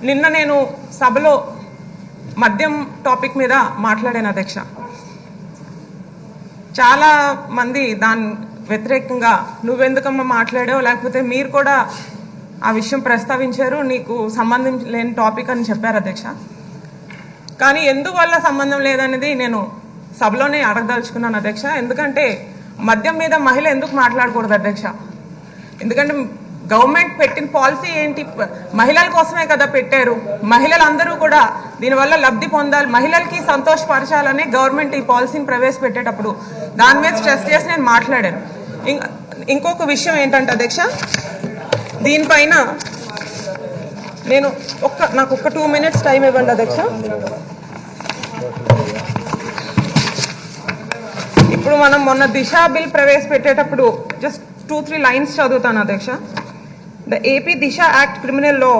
నిన్న నేను సభలో మద్యం టాపిక్ మీద మాట్లాడాను అధ్యక్ష. చాలా మంది దాని వ్యతిరేకంగా నువ్వెందుకమ్మా మాట్లాడావు, లేకపోతే మీరు కూడా ఆ విషయం ప్రస్తావించారు, నీకు సంబంధం లేని టాపిక్ అని చెప్పారు అధ్యక్ష. కానీ ఎందువల్ల సంబంధం లేదనేది నేను సభలోనే అడగదలుచుకున్నాను అధ్యక్ష. ఎందుకంటే మద్యం మీద మహిళ ఎందుకు మాట్లాడకూడదు అధ్యక్ష? ఎందుకంటే గవర్నమెంట్ పెట్టిన పాలసీ ఏంటి? మహిళల కోసమే కదా పెట్టారు. మహిళలందరూ కూడా దీనివల్ల లబ్ధి పొందాలి, మహిళలకి సంతోషపరచాలని గవర్నమెంట్ ఈ పాలసీని ప్రవేశపెట్టేటప్పుడు దాని మీద స్ట్రెస్ చేసి నేను మాట్లాడాను. ఇంకొక విషయం ఏంటంటే అధ్యక్ష, దీనిపైన నేను నాకు ఒక 2 minutes టైం ఇవ్వండి అధ్యక్ష. ఇప్పుడు మనం మొన్న దిశ బిల్ ప్రవేశపెట్టేటప్పుడు జస్ట్ 2-3 lines చదువుతాను అధ్యక్ష. The AP Disha Act Criminal Law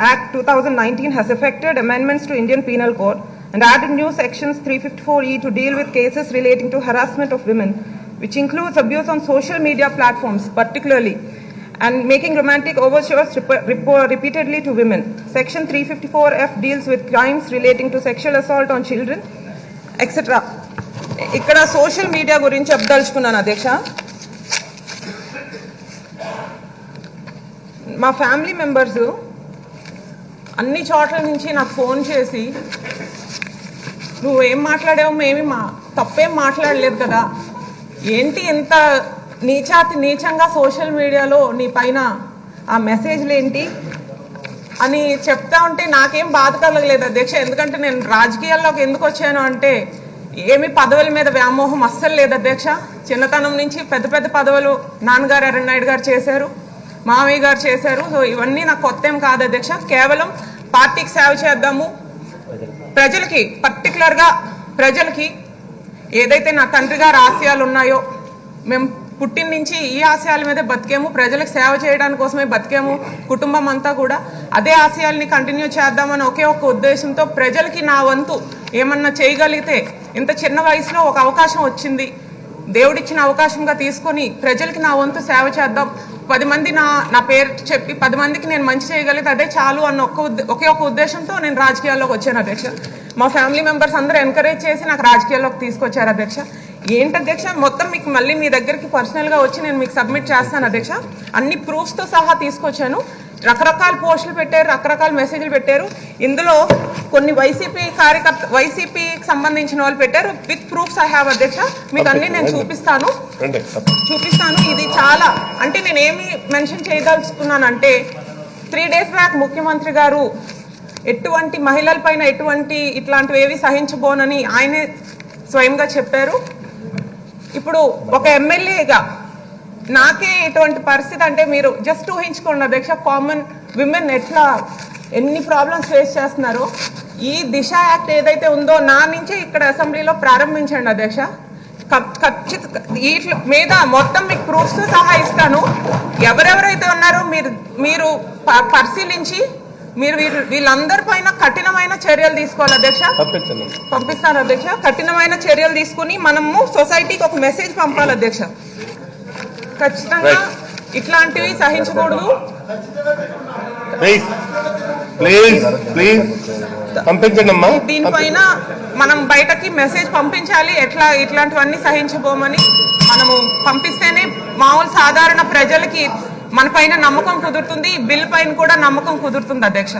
Act 2019 has effected amendments to Indian Penal Code and added new sections 354E to deal with cases relating to harassment of women, which includes abuse on social media platforms particularly, and making romantic overtures repeatedly to women. Section 354F deals with crimes relating to sexual assault on children, etc. ఇక్కడ social media గురించి చెప్పదలుచుకున్నాను అధ్యక్ష. మా family members అన్ని చోట్ల నుంచి నాకు phone చేసి, నువ్వేం మాట్లాడావు, తప్పేం మాట్లాడలేదు కదా, ఏంటి ఎంత నీచంగా సోషల్ మీడియాలో నీ పైన ఆ మెసేజ్లు ఏంటి అని చెప్తా ఉంటే నాకేం బాధ కలగలేదు అధ్యక్ష. ఎందుకంటే నేను రాజకీయాల్లోకి ఎందుకు వచ్చాను అంటే ఏమి పదవుల మీద వ్యామోహం అస్సలు లేదు అధ్యక్ష. చిన్నతనం నుంచి పెద్ద పెద్ద పదవులు నాన్నగారు అరణ్యనాయుడు గారు చేశారు, మామయ్య గారు చేశారు. సో ఇవన్నీ నాకు కొత్త ఏం కాదు అధ్యక్ష. కేవలం పార్టీకి సేవ చేద్దాము, ప్రజలకి, పర్టికులర్గా ప్రజలకి ఏదైతే నా తండ్రి గారి ఆశయాలు ఉన్నాయో, మేము పుట్టిన నుంచి ఈ ఆశయాల మీదే బతికాము, ప్రజలకు సేవ చేయడానికి కోసమే బతికాము, కుటుంబం అంతా కూడా అదే ఆశయాల్ని కంటిన్యూ చేద్దామని ఒకే ఒక ఉద్దేశంతో ప్రజలకి నా వంతు ఏమన్నా చేయగలిగితే, ఇంత చిన్న వయసులో ఒక అవకాశం వచ్చింది, దేవుడిచ్చిన అవకాశంగా తీసుకొని ప్రజలకి నా వంతు సేవ చేద్దాం, 10 మంది నా పేరు చెప్పి 10 మందికి నేను మంచి చేయగలిగితే అదే చాలు అన్న ఒకే ఒక ఉద్దేశంతో నేను రాజకీయాల్లోకి వచ్చాను అధ్యక్ష. మా ఫ్యామిలీ మెంబర్స్ అందరూ ఎంకరేజ్ చేసి నాకు రాజకీయాల్లోకి తీసుకొచ్చారు అధ్యక్ష. ఏంటి అధ్యక్ష, మొత్తం మీకు మళ్ళీ మీ దగ్గరికి పర్సనల్గా వచ్చి నేను మీకు సబ్మిట్ చేస్తాను అధ్యక్ష. అన్ని ప్రూఫ్స్తో సహా తీసుకొచ్చాను. రకరకాల పోస్టులు పెట్టారు, రకరకాల మెసేజ్లు పెట్టారు. ఇందులో కొన్ని వైసీపీకి సంబంధించిన వాళ్ళు పెట్టారు. విత్ ప్రూఫ్స్ ఐ హ్యావ్ అధ్యక్ష. మీకు అన్ని నేను చూపిస్తాను. ఇది చాలా అంటే నేను ఏమి మెన్షన్ చేయదలుచుకున్నానంటే 3 days బ్యాక్ ముఖ్యమంత్రి గారు ఎటువంటి మహిళల పైన ఎటువంటి ఇట్లాంటివి ఏవి సహించబోనని ఆయనే స్వయంగా చెప్పారు. ఇప్పుడు ఒక ఎమ్మెల్యేగా నాకే ఇటువంటి పరిస్థితి అంటే మీరు జస్ట్ ఊహించుకోండి అధ్యక్ష, కామన్ విమెన్ ఎన్ని ప్రాబ్లమ్స్ ఫేస్ చేస్తున్నారో. ఈ దిశ యాక్ట్ ఏదైతే ఉందో నా నుంచే ఇక్కడ అసెంబ్లీలో ప్రారంభించండి అధ్యక్ష. ఖచ్చితంగా వీటి మీద మొత్తం మీకు ప్రూఫ్స్ సహా ఇస్తాను. ఎవరెవరైతే ఉన్నారో మీరు పరిశీలించి మీరు వీళ్ళందరి పైన కఠినమైన చర్యలు తీసుకోవాలి అధ్యక్ష. పంపిస్తాను అధ్యక్ష. కఠినమైన చర్యలు తీసుకుని మనము సొసైటీకి ఒక మెసేజ్ పంపాలి అధ్యక్ష. ఖచ్చితంగా ఇట్లాంటివి సహించకూడదు. దీనిపైన మనం బయటకి మెసేజ్ పంపించాలి, ఇట్లాంటివన్నీ సహించబోమని మనము పంపిస్తేనే మామూలు సాధారణ ప్రజలకి మన పైన నమ్మకం కుదురుతుంది, బిల్ పైన కూడా నమ్మకం కుదురుతుంది అధ్యక్ష.